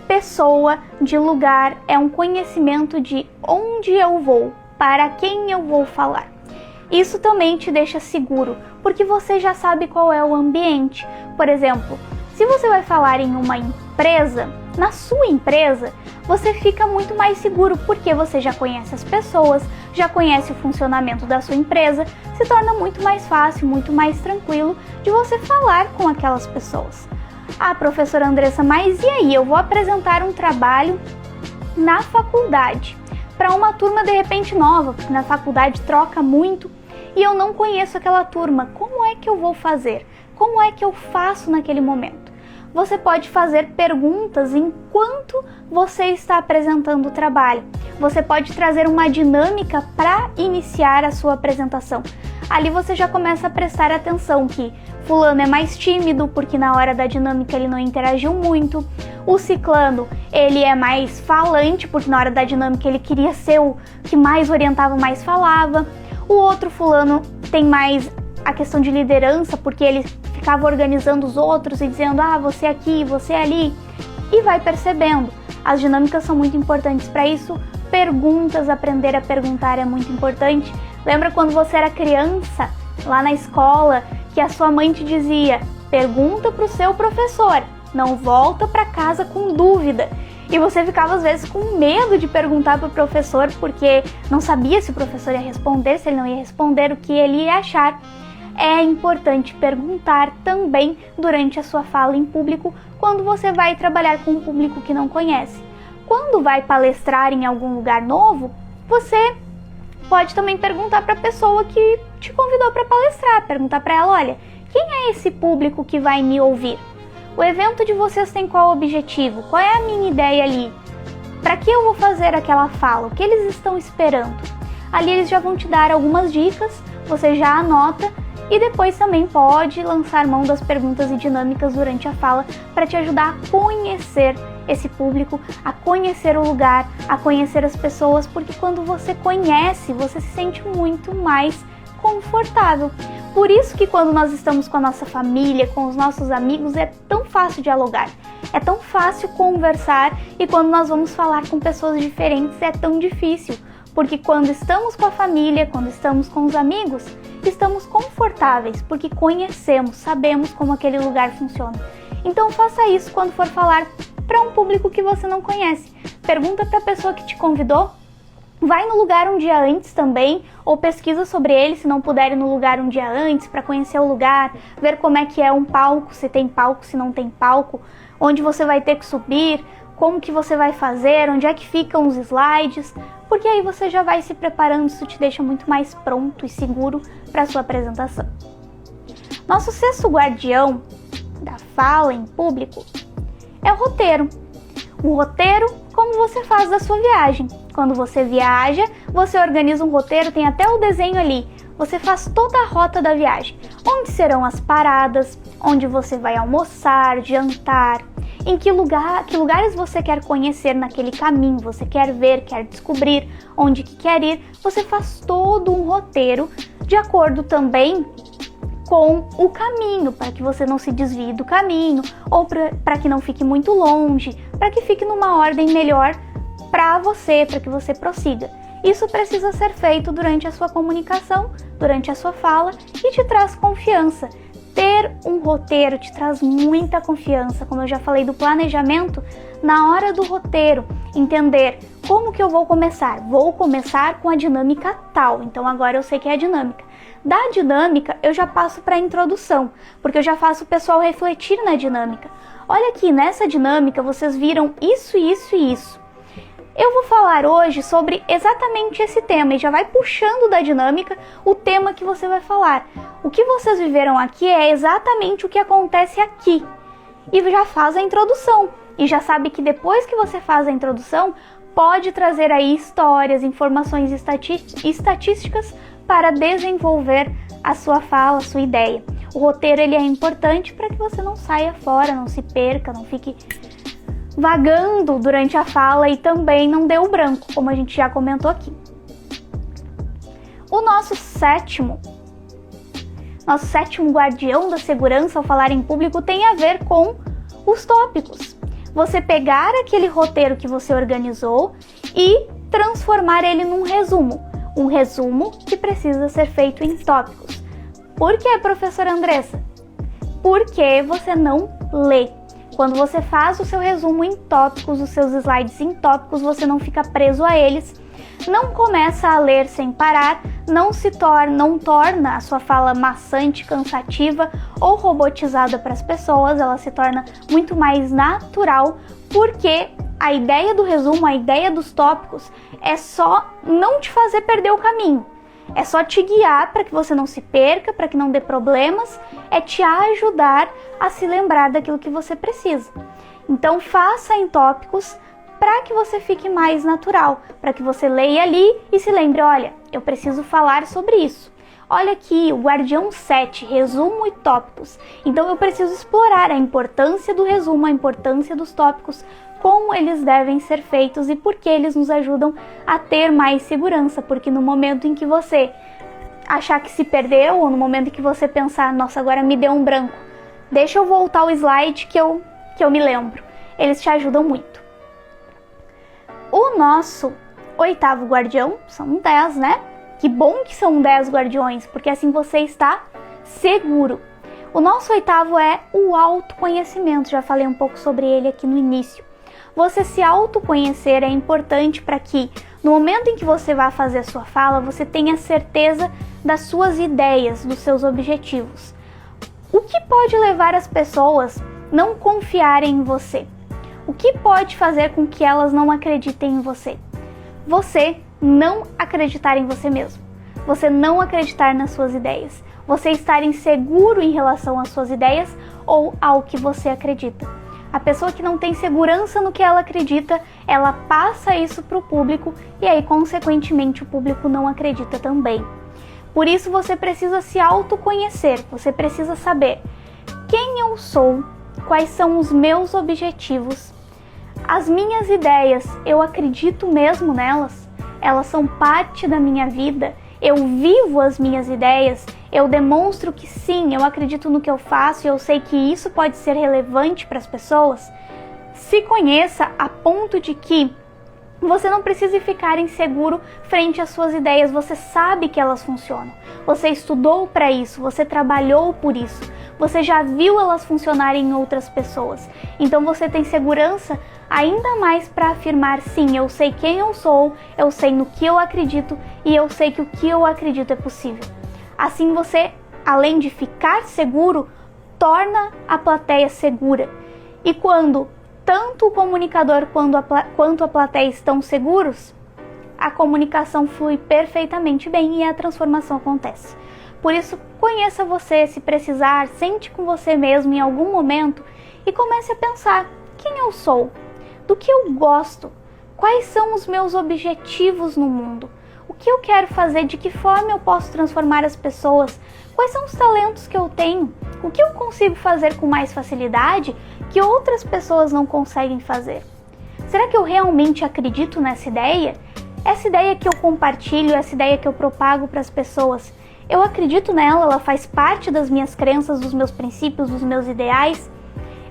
pessoa, de lugar, é um conhecimento de onde eu vou, para quem eu vou falar. Isso também te deixa seguro, porque você já sabe qual é o ambiente. Por exemplo, se você vai falar em uma empresa, na sua empresa, você fica muito mais seguro, porque você já conhece as pessoas, já conhece o funcionamento da sua empresa, se torna muito mais fácil, muito mais tranquilo de você falar com aquelas pessoas. Professora Andressa, mas e aí? Eu vou apresentar um trabalho na faculdade para uma turma de repente nova, porque na faculdade troca muito e eu não conheço aquela turma. Como é que eu vou fazer? Como é que eu faço naquele momento? Você pode fazer perguntas enquanto você está apresentando o trabalho. Você pode trazer uma dinâmica para iniciar a sua apresentação. Ali você já começa a prestar atenção que fulano é mais tímido, porque na hora da dinâmica ele não interagiu muito. O ciclano, ele é mais falante, porque na hora da dinâmica ele queria ser o que mais orientava, mais falava. O outro fulano tem mais a questão de liderança, porque ele ficava organizando os outros e dizendo, você aqui, você ali, e vai percebendo. As dinâmicas são muito importantes para isso. Perguntas, aprender a perguntar é muito importante. Lembra quando você era criança, lá na escola, que a sua mãe te dizia, pergunta para o seu professor, não volta para casa com dúvida. E você ficava às vezes com medo de perguntar para o professor, porque não sabia se o professor ia responder, se ele não ia responder, o que ele ia achar. É importante perguntar também durante a sua fala em público, quando você vai trabalhar com um público que não conhece. Quando vai palestrar em algum lugar novo, você pode também perguntar para a pessoa que te convidou para palestrar, perguntar para ela, olha, quem é esse público que vai me ouvir? O evento de vocês tem qual objetivo? Qual é a minha ideia ali? Para que eu vou fazer aquela fala? O que eles estão esperando? Ali eles já vão te dar algumas dicas, você já anota e depois também pode lançar mão das perguntas e dinâmicas durante a fala para te ajudar a conhecer esse público, a conhecer o lugar, a conhecer as pessoas, porque quando você conhece, você se sente muito mais confortável. Por isso que quando nós estamos com a nossa família, com os nossos amigos, é tão fácil dialogar, é tão fácil conversar, e quando nós vamos falar com pessoas diferentes é tão difícil, porque quando estamos com a família, quando estamos com os amigos, estamos confortáveis, porque conhecemos, sabemos como aquele lugar funciona. Então faça isso quando for falar para um público que você não conhece. Pergunta para a pessoa que te convidou, vai no lugar um dia antes também, ou pesquisa sobre ele se não puder ir no lugar um dia antes, para conhecer o lugar, ver como é que é um palco, se tem palco, se não tem palco, onde você vai ter que subir, como que você vai fazer, onde é que ficam os slides, porque aí você já vai se preparando, isso te deixa muito mais pronto e seguro para a sua apresentação. Nosso sexto guardião da fala em público é o roteiro. O roteiro, como você faz da sua viagem. Quando você viaja, você organiza um roteiro, tem até o desenho ali. Você faz toda a rota da viagem. Onde serão as paradas, onde você vai almoçar, jantar, em que lugares você quer conhecer naquele caminho, você quer ver, quer descobrir, onde que quer ir. Você faz todo um roteiro de acordo também com o caminho, para que você não se desvie do caminho, ou para que não fique muito longe, para que fique numa ordem melhor para você, para que você prossiga. Isso precisa ser feito durante a sua comunicação, durante a sua fala, e te traz confiança. Ter um roteiro te traz muita confiança, como eu já falei do planejamento, na hora do roteiro, entender como que eu vou começar. Vou começar com a dinâmica tal, então agora eu sei que é a dinâmica. Da dinâmica, eu já passo para a introdução, porque eu já faço o pessoal refletir na dinâmica. Olha aqui, nessa dinâmica vocês viram isso, isso e isso. Eu vou falar hoje sobre exatamente esse tema e já vai puxando da dinâmica o tema que você vai falar. O que vocês viveram aqui é exatamente o que acontece aqui. E já faz a introdução. E já sabe que depois que você faz a introdução, pode trazer aí histórias, informações estatísticas para desenvolver a sua fala, a sua ideia. O roteiro ele é importante para que você não saia fora, não se perca, não fique vagando durante a fala e também não dê o branco, como a gente já comentou aqui. O nosso sétimo guardião da segurança ao falar em público tem a ver com os tópicos. Você pegar aquele roteiro que você organizou e transformar ele num resumo. Um resumo que precisa ser feito em tópicos. Por que, professora Andressa? Porque você não lê. Quando você faz o seu resumo em tópicos, os seus slides em tópicos, você não fica preso a eles, não começa a ler sem parar, não torna a sua fala maçante, cansativa ou robotizada para as pessoas, ela se torna muito mais natural, porque a ideia do resumo, a ideia dos tópicos é só não te fazer perder o caminho. É só te guiar para que você não se perca, para que não dê problemas, é te ajudar a se lembrar daquilo que você precisa. Então faça em tópicos para que você fique mais natural, para que você leia ali e se lembre, olha, eu preciso falar sobre isso. Olha aqui, o guardião 7, resumo e tópicos. Então eu preciso explorar a importância do resumo, a importância dos tópicos, como eles devem ser feitos e por que eles nos ajudam a ter mais segurança, porque no momento em que você achar que se perdeu, ou no momento em que você pensar, nossa, agora me deu um branco, deixa eu voltar o slide que eu me lembro. Eles te ajudam muito. O nosso oitavo guardião, são 10, né? Que bom que são 10 guardiões, porque assim você está seguro. O nosso oitavo é o autoconhecimento, já falei um pouco sobre ele aqui no início. Você se autoconhecer é importante para que, no momento em que você vai fazer a sua fala, você tenha certeza das suas ideias, dos seus objetivos. O que pode levar as pessoas a não confiarem em você? O que pode fazer com que elas não acreditem em você? Você não acreditar em você mesmo. Você não acreditar nas suas ideias. Você estar inseguro em relação às suas ideias ou ao que você acredita. A pessoa que não tem segurança no que ela acredita, ela passa isso para o público e aí, consequentemente, o público não acredita também. Por isso, você precisa se autoconhecer, você precisa saber quem eu sou, quais são os meus objetivos, as minhas ideias, eu acredito mesmo nelas, elas são parte da minha vida, eu vivo as minhas ideias, eu demonstro que sim, eu acredito no que eu faço e eu sei que isso pode ser relevante para as pessoas. Se conheça a ponto de que Você não precisa ficar inseguro frente às suas ideias, você sabe que elas funcionam. Você estudou para isso, você trabalhou por isso, você já viu elas funcionarem em outras pessoas. Então você tem segurança ainda mais para afirmar: sim, eu sei quem eu sou, eu sei no que eu acredito e eu sei que o que eu acredito é possível. Assim você, além de ficar seguro, torna a plateia segura. E quando tanto o comunicador quanto a plateia estão seguros, a comunicação flui perfeitamente bem e a transformação acontece. Por isso, conheça você, se precisar, sente com você mesmo em algum momento e comece a pensar: quem eu sou? Do que eu gosto? Quais são os meus objetivos no mundo? O que eu quero fazer? De que forma eu posso transformar as pessoas? Quais são os talentos que eu tenho? O que eu consigo fazer com mais facilidade que outras pessoas não conseguem fazer? Será que eu realmente acredito nessa ideia? Essa ideia que eu compartilho, essa ideia que eu propago para as pessoas, eu acredito nela, ela faz parte das minhas crenças, dos meus princípios, dos meus ideais?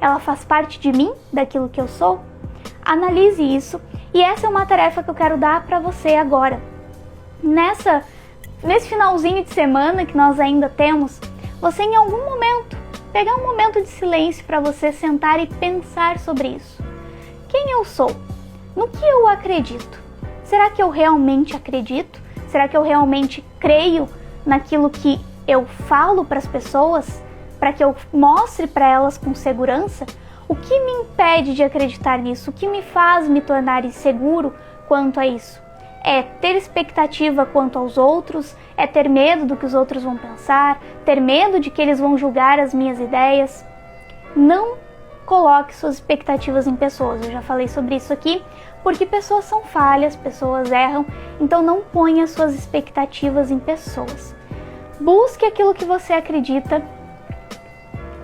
Ela faz parte de mim, daquilo que eu sou? Analise isso, e essa é uma tarefa que eu quero dar para você agora. Nesse finalzinho de semana que nós ainda temos, você em algum momento, pegar um momento de silêncio para você sentar e pensar sobre isso. Quem eu sou? No que eu acredito? Será que eu realmente acredito? Será que eu realmente creio naquilo que eu falo para as pessoas? Para que eu mostre para elas com segurança? O que me impede de acreditar nisso? O que me faz me tornar inseguro quanto a isso? É ter expectativa quanto aos outros? É ter medo do que os outros vão pensar? Ter medo de que eles vão julgar as minhas ideias? Não coloque suas expectativas em pessoas. Eu já falei sobre isso aqui, porque pessoas são falhas, pessoas erram, então não ponha suas expectativas em pessoas. Busque aquilo que você acredita,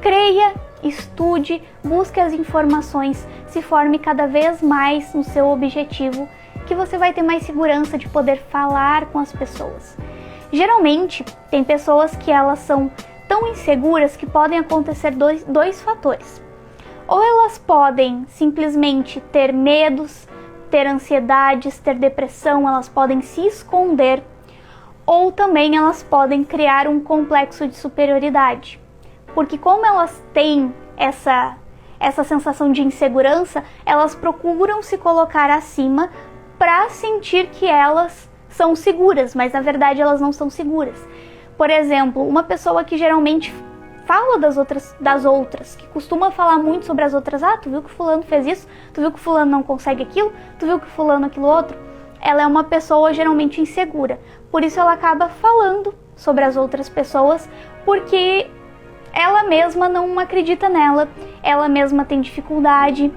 creia, estude, busque as informações, se forme cada vez mais no seu objetivo, que você vai ter mais segurança de poder falar com as pessoas. Geralmente, tem pessoas que elas são tão inseguras que podem acontecer dois fatores. Ou elas podem simplesmente ter medos, ter ansiedades, ter depressão, elas podem se esconder, ou também elas podem criar um complexo de superioridade. Porque como elas têm essa sensação de insegurança, elas procuram se colocar acima para sentir que elas são seguras, mas na verdade elas não são seguras. Por exemplo, uma pessoa que geralmente fala das outras, que costuma falar muito sobre as outras: ah, tu viu que fulano fez isso, tu viu que fulano não consegue aquilo, tu viu que fulano aquilo outro. Ela é uma pessoa geralmente insegura, por isso ela acaba falando sobre as outras pessoas, porque ela mesma não acredita nela, ela mesma tem dificuldade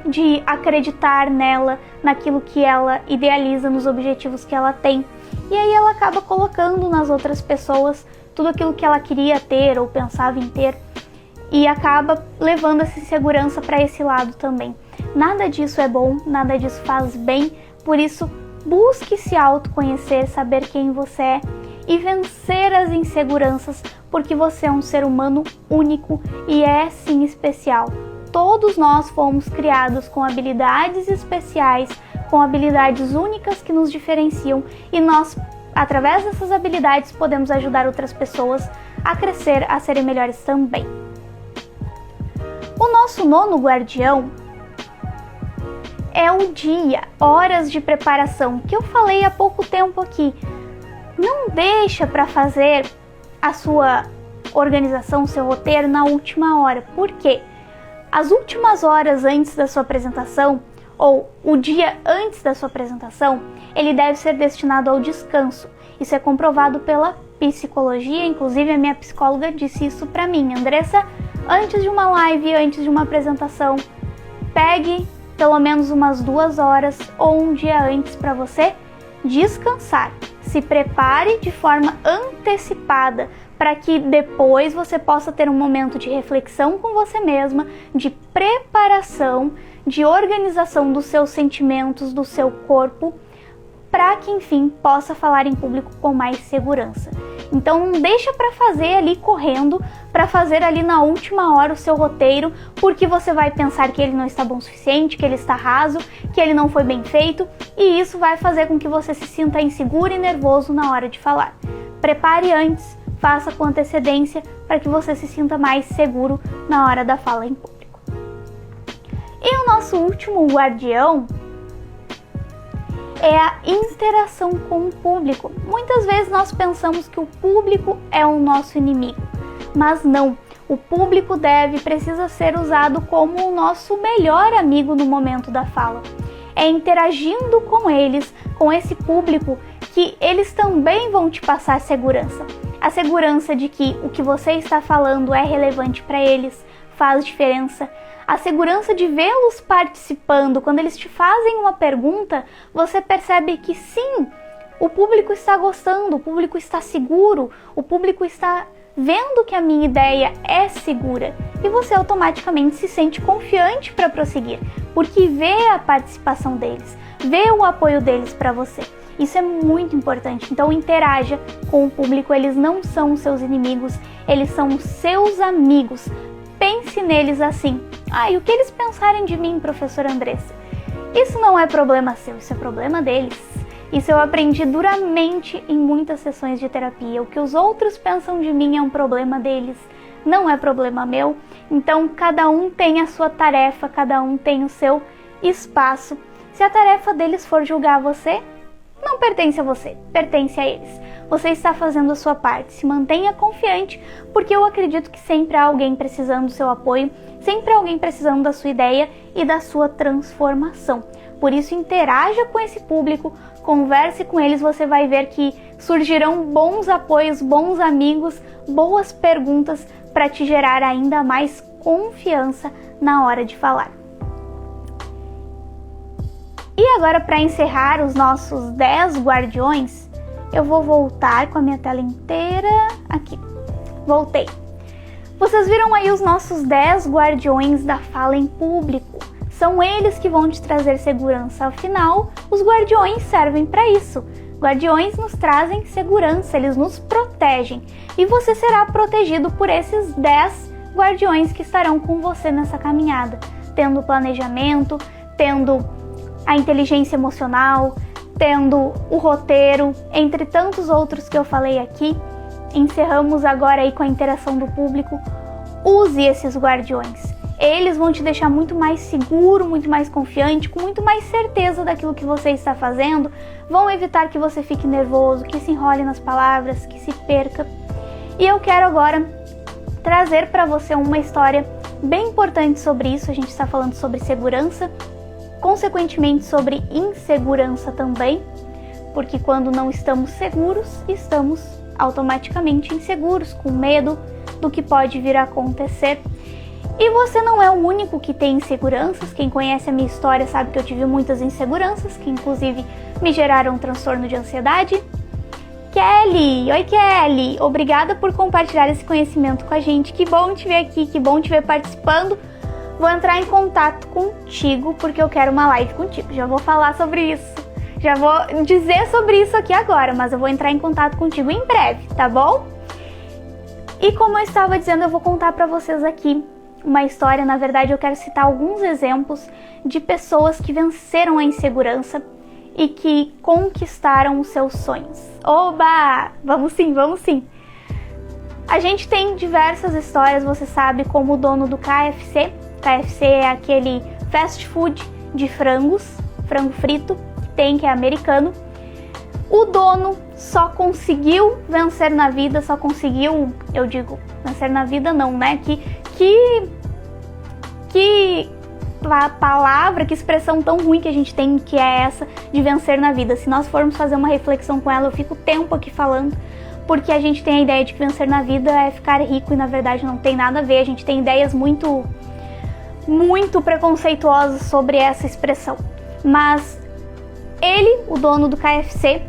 de acreditar nela, naquilo que ela idealiza, nos objetivos que ela tem. E aí ela acaba colocando nas outras pessoas tudo aquilo que ela queria ter ou pensava em ter e acaba levando essa insegurança para esse lado também. Nada disso é bom, nada disso faz bem, por isso busque se autoconhecer, saber quem você é e vencer as inseguranças, porque você é um ser humano único e é sim especial. Todos nós fomos criados com habilidades especiais, com habilidades únicas que nos diferenciam, e nós, através dessas habilidades, podemos ajudar outras pessoas a crescer, a serem melhores também. O nosso nono guardião é o dia, horas de preparação, que eu falei há pouco tempo aqui. Não deixa para fazer a sua organização, seu roteiro na última hora. Por quê? As últimas horas antes da sua apresentação, ou o dia antes da sua apresentação, ele deve ser destinado ao descanso. Isso é comprovado pela psicologia, inclusive a minha psicóloga disse isso pra mim: Andressa, antes de uma live, antes de uma apresentação, pegue pelo menos umas 2 horas ou um dia antes para você descansar. Se prepare de forma antecipada para que depois você possa ter um momento de reflexão com você mesma, de preparação, de organização dos seus sentimentos, do seu corpo, para que, enfim, possa falar em público com mais segurança. Então não deixa para fazer ali correndo, para fazer ali na última hora o seu roteiro, porque você vai pensar que ele não está bom o suficiente, que ele está raso, que ele não foi bem feito, e isso vai fazer com que você se sinta inseguro e nervoso na hora de falar. Prepare antes, faça com antecedência, para que você se sinta mais seguro na hora da fala em público. E o nosso último guardião é a interação com o público. Muitas vezes nós pensamos que o público é o nosso inimigo, mas não. O público precisa ser usado como o nosso melhor amigo no momento da fala. É interagindo com eles, com esse público, que eles também vão te passar segurança. A segurança de que o que você está falando é relevante para eles, faz diferença. A segurança de vê-los participando, quando eles te fazem uma pergunta, você percebe que sim, o público está gostando, o público está seguro, o público está vendo que a minha ideia é segura e você automaticamente se sente confiante para prosseguir, porque vê a participação deles, vê o apoio deles para você. Isso é muito importante, então interaja com o público, eles não são seus inimigos, eles são seus amigos. Pense neles assim. E o que eles pensarem de mim, professora Andressa? Isso não é problema seu, isso é problema deles. Isso eu aprendi duramente em muitas sessões de terapia. O que os outros pensam de mim é um problema deles, não é problema meu. Então cada um tem a sua tarefa, cada um tem o seu espaço. Se a tarefa deles for julgar você, não pertence a você, pertence a eles. Você está fazendo a sua parte, se mantenha confiante, porque eu acredito que sempre há alguém precisando do seu apoio, sempre há alguém precisando da sua ideia e da sua transformação. Por isso, interaja com esse público, converse com eles, você vai ver que surgirão bons apoios, bons amigos, boas perguntas para te gerar ainda mais confiança na hora de falar. E agora, para encerrar os nossos 10 guardiões, eu vou voltar com a minha tela inteira aqui. Voltei. Vocês viram aí os nossos 10 guardiões da fala em público. São eles que vão te trazer segurança. Afinal, os guardiões servem para isso. Guardiões nos trazem segurança, eles nos protegem. E você será protegido por esses 10 guardiões que estarão com você nessa caminhada. Tendo planejamento, tendo a inteligência emocional, tendo o roteiro, entre tantos outros que eu falei aqui. Encerramos agora aí com a interação do público. Use esses guardiões. Eles vão te deixar muito mais seguro, muito mais confiante, com muito mais certeza daquilo que você está fazendo. Vão evitar que você fique nervoso, que se enrole nas palavras, que se perca. E eu quero agora trazer para você uma história bem importante sobre isso. A gente está falando sobre segurança, consequentemente sobre insegurança também, porque quando não estamos seguros, estamos automaticamente inseguros, com medo do que pode vir a acontecer. E você não é o único que tem inseguranças. Quem conhece a minha história sabe que eu tive muitas inseguranças, que inclusive me geraram um transtorno de ansiedade. Kelly! Oi, Kelly! Obrigada por compartilhar esse conhecimento com a gente. Que bom te ver aqui, que bom te ver participando. Vou entrar em contato contigo porque eu quero uma live contigo. Já vou falar sobre isso. Já vou dizer sobre isso aqui agora, mas eu vou entrar em contato contigo em breve, tá bom? E como eu estava dizendo, eu vou contar para vocês aqui uma história. Na verdade, eu quero citar alguns exemplos de pessoas que venceram a insegurança e que conquistaram os seus sonhos. Oba! Vamos sim, vamos sim! A gente tem diversas histórias, você sabe, como o dono do KFC. KFC é aquele fast food de frangos, frango frito, que é americano. O dono só conseguiu vencer na vida, só conseguiu, eu digo, vencer na vida não, né? Que palavra, que expressão tão ruim que a gente tem, que é essa de vencer na vida. Se nós formos fazer uma reflexão com ela, eu fico tempo aqui falando, porque a gente tem a ideia de que vencer na vida é ficar rico e na verdade não tem nada a ver. A gente tem ideias muito preconceituosas sobre essa expressão. Mas ele, o dono do KFC,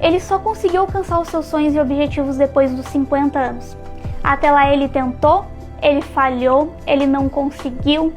ele só conseguiu alcançar os seus sonhos e objetivos depois dos 50 anos. Até lá ele tentou, ele falhou, ele não conseguiu,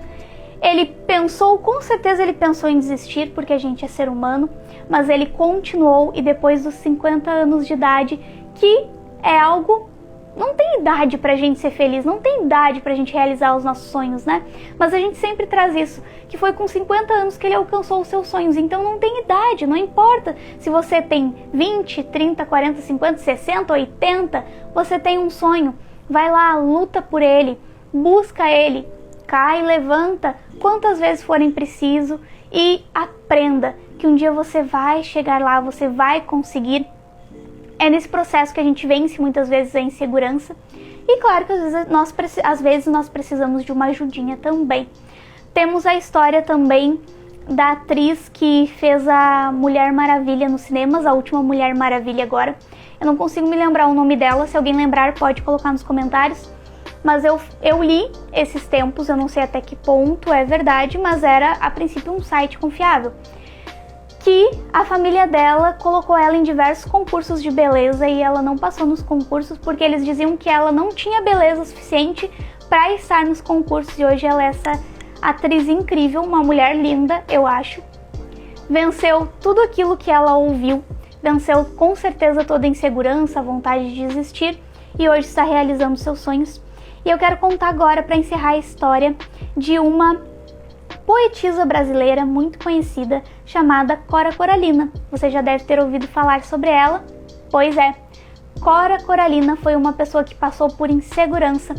Ele pensou, com certeza ele pensou em desistir, porque a gente é ser humano, mas ele continuou, e depois dos 50 anos de idade, que é algo... Não tem idade pra gente ser feliz, não tem idade pra gente realizar os nossos sonhos, né? Mas a gente sempre traz isso, que foi com 50 anos que ele alcançou os seus sonhos, então não tem idade, não importa se você tem 20, 30, 40, 50, 60, 80, você tem um sonho, vai lá, luta por ele, busca ele, cai, levanta, quantas vezes forem preciso e aprenda que um dia você vai chegar lá, você vai conseguir. É nesse processo que a gente vence muitas vezes a insegurança. E claro que às vezes nós precisamos de uma ajudinha também. Temos a história também da atriz que fez a Mulher Maravilha nos cinemas, a última Mulher Maravilha agora. Eu não consigo me lembrar o nome dela, se alguém lembrar pode colocar nos comentários. Mas eu li esses tempos, eu não sei até que ponto é verdade, mas era a princípio um site confiável, que a família dela colocou ela em diversos concursos de beleza e ela não passou nos concursos porque eles diziam que ela não tinha beleza suficiente para estar nos concursos, e hoje ela é essa atriz incrível, uma mulher linda, eu acho. Venceu tudo aquilo que ela ouviu, venceu com certeza toda a insegurança, a vontade de desistir, e hoje está realizando seus sonhos. E eu quero contar agora, para encerrar a história, de uma poetisa brasileira muito conhecida chamada Cora Coralina. Você já deve ter ouvido falar sobre ela. Pois é, Cora Coralina foi uma pessoa que passou por insegurança.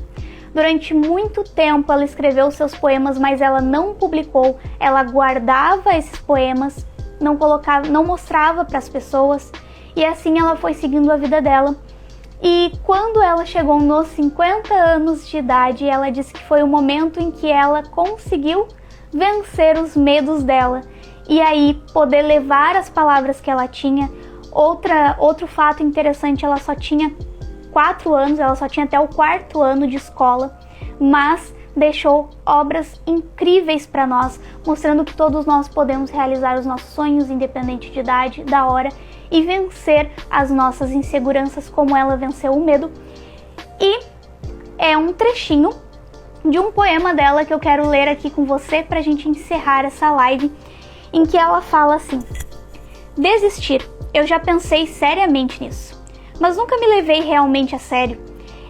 Durante muito tempo ela escreveu seus poemas, mas ela não publicou, ela guardava esses poemas, não mostrava para as pessoas, e assim ela foi seguindo a vida dela. E quando ela chegou nos 50 anos de idade, ela disse que foi o momento em que ela conseguiu vencer os medos dela e aí poder levar as palavras que ela tinha. Outro fato interessante, ela só tinha 4 anos, ela só tinha até o 4º ano de escola, mas deixou obras incríveis para nós, mostrando que todos nós podemos realizar os nossos sonhos, independente de idade, da hora, e vencer as nossas inseguranças como ela venceu o medo. E é um trechinho de um poema dela que eu quero ler aqui com você pra gente encerrar essa live, em que ela fala assim: desistir, eu já pensei seriamente nisso, mas nunca me levei realmente a sério.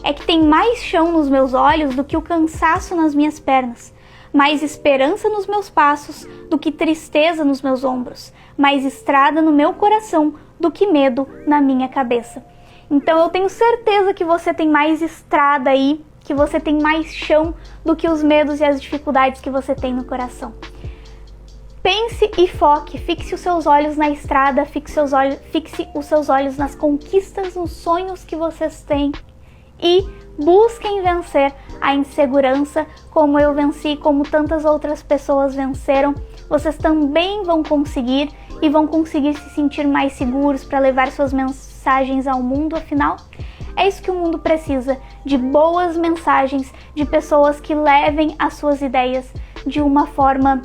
É que tem mais chão nos meus olhos do que o cansaço nas minhas pernas, mais esperança nos meus passos do que tristeza nos meus ombros, mais estrada no meu coração do que medo na minha cabeça. Então eu tenho certeza que você tem mais estrada aí, que você tem mais chão do que os medos e as dificuldades que você tem no coração. Pense e foque, fixe os seus olhos na estrada, fixe os seus olhos nas conquistas, nos sonhos que vocês têm, e busquem vencer a insegurança como eu venci, como tantas outras pessoas venceram. Vocês também vão conseguir, e vão conseguir se sentir mais seguros para levar suas mensagens ao mundo. Afinal, é isso que o mundo precisa, de boas mensagens, de pessoas que levem as suas ideias de uma forma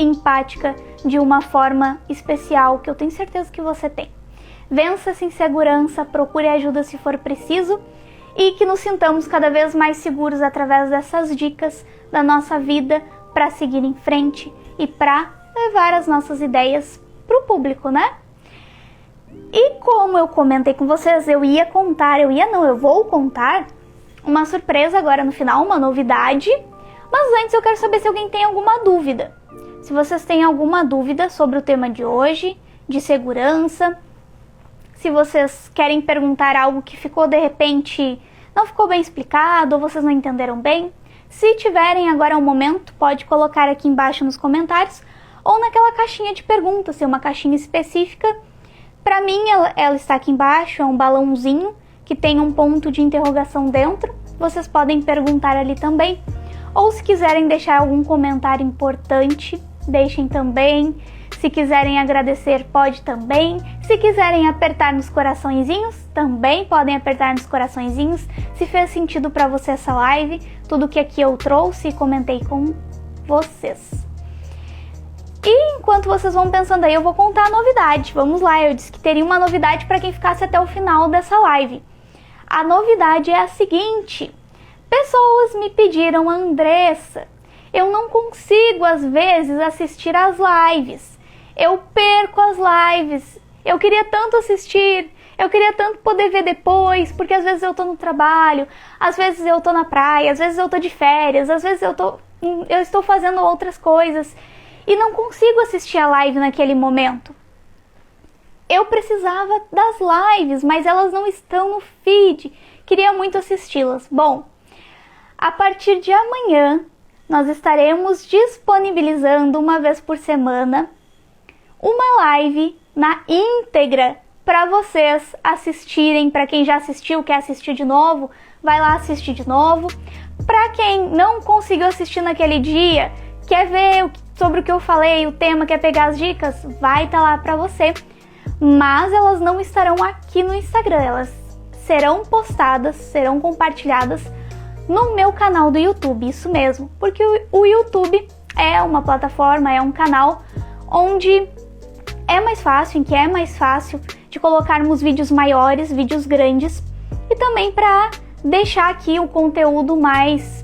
empática, de uma forma especial, que eu tenho certeza que você tem. Vença essa insegurança, procure ajuda se for preciso, e que nos sintamos cada vez mais seguros através dessas dicas da nossa vida para seguir em frente e para levar as nossas ideias para o público, né? E como eu comentei com vocês, eu vou contar uma surpresa agora no final, uma novidade. Mas antes eu quero saber se alguém tem alguma dúvida. Se vocês têm alguma dúvida sobre o tema de hoje, de segurança, se vocês querem perguntar algo que ficou de repente, não ficou bem explicado, ou vocês não entenderam bem, se tiverem, agora é o momento, pode colocar aqui embaixo nos comentários, ou naquela caixinha de perguntas, se é uma caixinha específica. Para mim, ela está aqui embaixo, é um balãozinho que tem um ponto de interrogação dentro. Vocês podem perguntar ali também. Ou se quiserem deixar algum comentário importante, deixem também. Se quiserem agradecer, pode também. Se quiserem apertar nos coraçõezinhos, também podem apertar nos coraçõezinhos. Se fez sentido para você essa live, tudo que aqui eu trouxe e comentei com vocês. E enquanto vocês vão pensando aí, eu vou contar a novidade. Vamos lá, eu disse que teria uma novidade para quem ficasse até o final dessa live. A novidade é a seguinte: pessoas me pediram: Andressa, eu não consigo às vezes assistir às lives. Eu perco as lives. Eu queria tanto assistir, eu queria tanto poder ver depois, porque às vezes eu tô no trabalho, às vezes eu tô na praia, às vezes eu tô de férias, às vezes eu estou fazendo outras coisas e não consigo assistir a live naquele momento. Eu precisava das lives, mas elas não estão no feed. Queria muito assisti-las. Bom, a partir de amanhã, nós estaremos disponibilizando uma vez por semana uma live na íntegra para vocês assistirem. Para quem já assistiu, quer assistir de novo, vai lá assistir de novo. Para quem não conseguiu assistir naquele dia, quer ver sobre o que eu falei, o tema, quer pegar as dicas, vai estar lá para você. Mas elas não estarão aqui no Instagram, elas serão postadas, serão compartilhadas no meu canal do YouTube, isso mesmo, porque o YouTube é uma plataforma, é um canal onde é mais fácil, em que é mais fácil de colocarmos vídeos maiores, vídeos grandes, e também para deixar aqui o conteúdo mais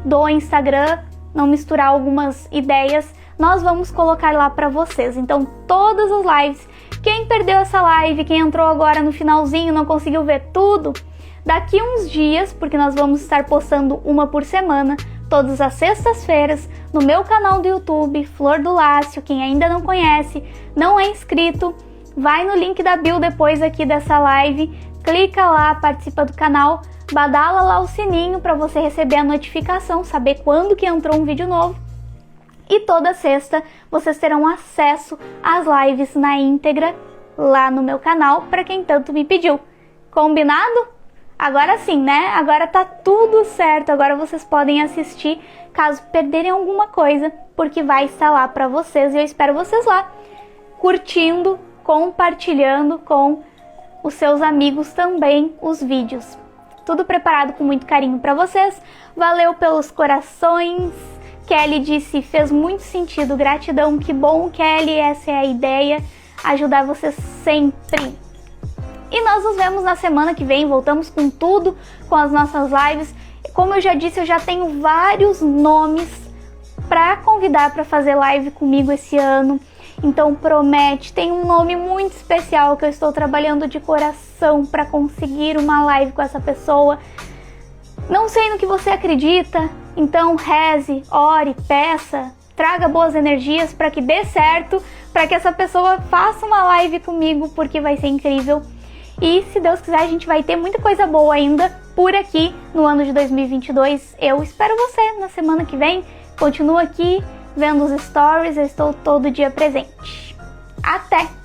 do Instagram, não misturar algumas ideias, nós vamos colocar lá para vocês. Então todas as lives, quem perdeu essa live, quem entrou agora no finalzinho, não conseguiu ver tudo, daqui uns dias, porque nós vamos estar postando uma por semana, todas as sextas-feiras, no meu canal do YouTube, Flor do Lácio. Quem ainda não conhece, não é inscrito, vai no link da bio depois aqui dessa live, clica lá, participa do canal, badala lá o sininho para você receber a notificação, saber quando que entrou um vídeo novo. E toda sexta vocês terão acesso às lives na íntegra lá no meu canal, para quem tanto me pediu. Combinado? Agora sim, né? Agora tá tudo certo, agora vocês podem assistir caso perderem alguma coisa, porque vai estar lá para vocês e eu espero vocês lá, curtindo, compartilhando com os seus amigos também os vídeos. Tudo preparado com muito carinho para vocês. Valeu pelos corações. Kelly disse, fez muito sentido, gratidão, que bom, Kelly, essa é a ideia, ajudar vocês sempre. E nós nos vemos na semana que vem, voltamos com tudo, com as nossas lives. Como eu já disse, eu já tenho vários nomes para convidar para fazer live comigo esse ano. Então promete, tem um nome muito especial que eu estou trabalhando de coração para conseguir uma live com essa pessoa. Não sei no que você acredita, então reze, ore, peça, traga boas energias para que dê certo, para que essa pessoa faça uma live comigo, porque vai ser incrível. E se Deus quiser, a gente vai ter muita coisa boa ainda por aqui no ano de 2022. Eu espero você na semana que vem. Continua aqui vendo os stories, eu estou todo dia presente. Até!